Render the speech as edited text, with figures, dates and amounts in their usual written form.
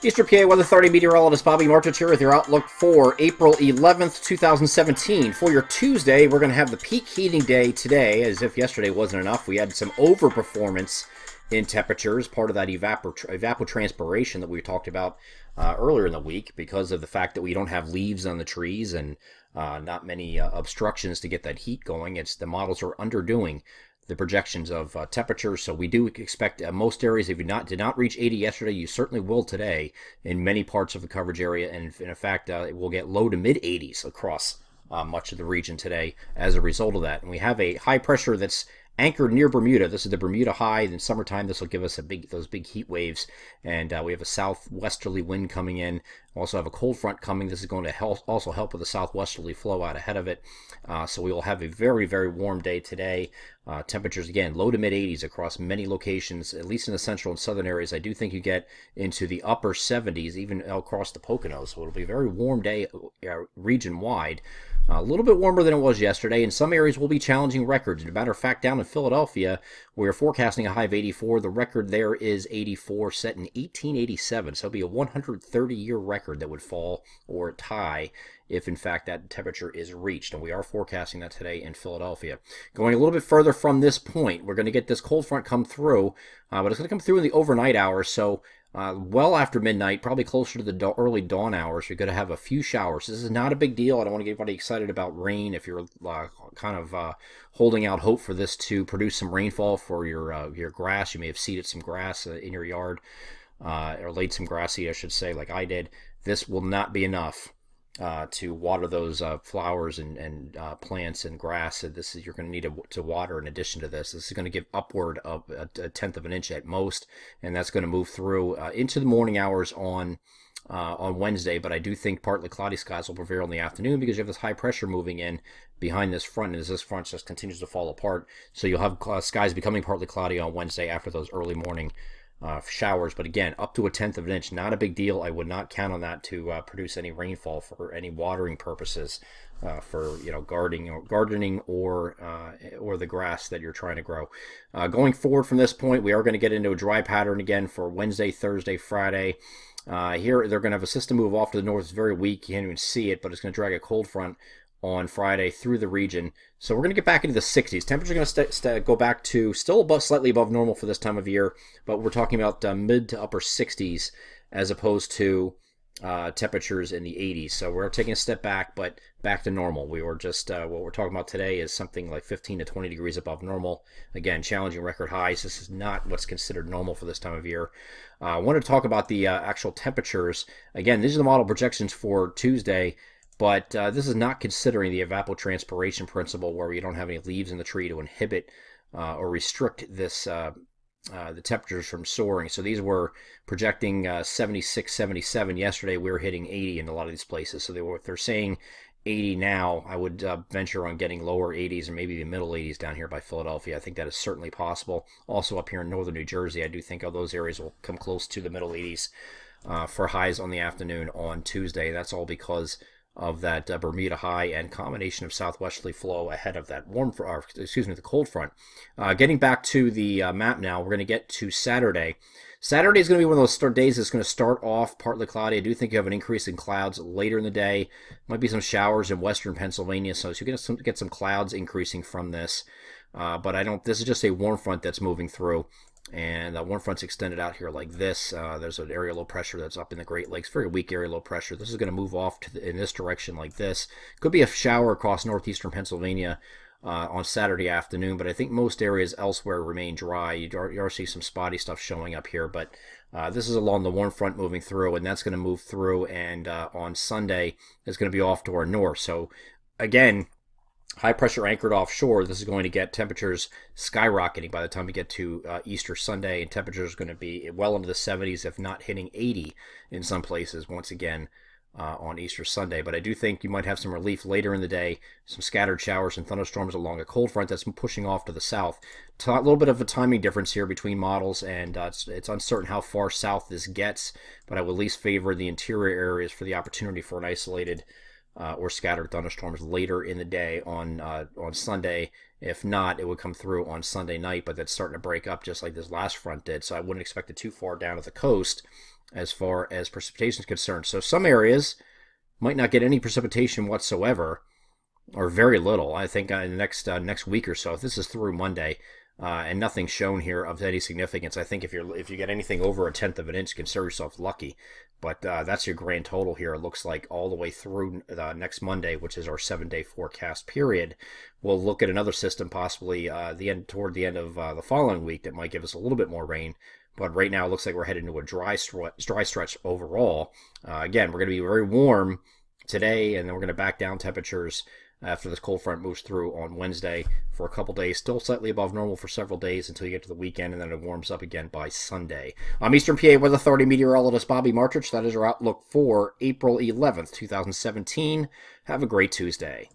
Eastern PA Weather 30 meteorologist Bobby Martich here with your outlook for April 11th, 2017. For your Tuesday, we're going to have the peak heating day today. As if yesterday wasn't enough, we had some overperformance in temperatures, part of that evapotranspiration that we talked about earlier in the week because of the fact that we don't have leaves on the trees and not many obstructions to get that heat going. It's the models are underdoing the projections of temperatures, so we do expect most areas, if you did not reach 80 yesterday, you certainly will today in many parts of the coverage area, and in fact, it will get low to mid 80s across much of the region today as a result of that. And we have a high pressure that's anchored near Bermuda. This is the Bermuda high. In summertime, this will give us those big heat waves, and we have a southwesterly wind coming in. We also have a cold front coming. This is going to also help with the southwesterly flow out ahead of it. So we will have a very, very warm day today. Temperatures, again, low to mid 80s across many locations, at least in the central and southern areas. I do think you get into the upper 70s, even across the Poconos. So it'll be a very warm day region-wide. A little bit warmer than it was yesterday. In some areas will be challenging records. As a matter of fact, down in Philadelphia, we're forecasting a high of 84. The record there is 84, set in 1887. So it'll be a 130-year record that would fall or tie if, in fact, that temperature is reached. And we are forecasting that today in Philadelphia. Going a little bit further from this point, we're going to get this cold front come through, but it's going to come through in the overnight hours. So well after midnight, probably closer to the early dawn hours, you're going to have a few showers. This is not a big deal. I don't want to get anybody excited about rain. If you're kind of holding out hope for this to produce some rainfall for your grass, you may have seeded some grass in your yard, or laid some grass seed, I should say, like I did. This will not be enough to water those flowers and plants and grass. So you're going to need to water in addition to this. This is going to give upward of a tenth of an inch at most, and that's going to move through into the morning hours on Wednesday. But I do think partly cloudy skies will prevail in the afternoon because you have this high pressure moving in behind this front, and as this front just continues to fall apart, so you'll have skies becoming partly cloudy on Wednesday after those early morning showers. But again, up to a tenth of an inch, not a big deal. I would not count on that to produce any rainfall for any watering purposes, for gardening or the grass that you're trying to grow. Going forward from this point, we are going to get into a dry pattern again for Wednesday, Thursday, Friday. Here they're going to have a system move off to the north. It's very weak. You can't even see it, but it's going to drag a cold front on Friday through the region. So we're going to get back into the 60s. Temperatures are going to go back to still slightly above normal for this time of year, but we're talking about mid to upper 60s as opposed to temperatures in the 80s. So we're taking a step back, but back to normal. We were just, what we're talking about today is something like 15 to 20 degrees above normal. Again, challenging record highs. This is not what's considered normal for this time of year. I want to talk about the actual temperatures. Again, these are the model projections for Tuesday. But this is not considering the evapotranspiration principle, where you don't have any leaves in the tree to inhibit or restrict this the temperatures from soaring. So these were projecting 76, 77. Yesterday we were hitting 80 in a lot of these places. So if they're saying 80 now, I would venture on getting lower 80s or maybe the middle 80s down here by Philadelphia. I think that is certainly possible. Also up here in northern New Jersey, I do think all those areas will come close to the middle 80s for highs on the afternoon on Tuesday. That's all because of that Bermuda high and combination of southwesterly flow ahead of that the cold front. Getting back to the map now, we're going to get to Saturday. Saturday is going to be one of those days that's going to start off partly cloudy. I do think you have an increase in clouds later in the day. Might be some showers in western Pennsylvania, so you get some clouds increasing from this. But this is just a warm front that's moving through. And that warm front's extended out here like this. There's an area low pressure that's up in the Great Lakes, very weak area low pressure. This is going to move off in this direction like this. Could be a shower across northeastern Pennsylvania on Saturday afternoon, but I think most areas elsewhere remain dry. You are see some spotty stuff showing up here, but this is along the warm front moving through, and that's going to move through, and on Sunday it's going to be off to our north. So again, high pressure anchored offshore. This is going to get temperatures skyrocketing by the time we get to Easter Sunday, and temperatures are going to be well into the 70s, if not hitting 80 in some places once again on Easter Sunday. But I do think you might have some relief later in the day, some scattered showers and thunderstorms along a cold front that's pushing off to the south. A little bit of a timing difference here between models, and it's uncertain how far south this gets, but I would at least favor the interior areas for the opportunity for an isolated or scattered thunderstorms later in the day on Sunday. If not, it would come through on Sunday night, but that's starting to break up just like this last front did. So I wouldn't expect it too far down at the coast as far as precipitation is concerned. So some areas might not get any precipitation whatsoever, or very little. I think in the next week or so, if this is through Monday, and nothing shown here of any significance. I think if you get anything over 1/10 of an inch, consider yourself lucky. But that's your grand total here. It looks like all the way through next Monday, which is our 7-day forecast period. We'll look at another system possibly toward the end of the following week that might give us a little bit more rain. But right now, it looks like we're headed into a dry stretch overall. Again, we're going to be very warm today, and then we're going to back down temperatures after this cold front moves through on Wednesday for a couple days. Still slightly above normal for several days until you get to the weekend, and then it warms up again by Sunday. I'm Eastern PA Weather Authority meteorologist Bobby Martrich. That is our outlook for April 11th, 2017. Have a great Tuesday.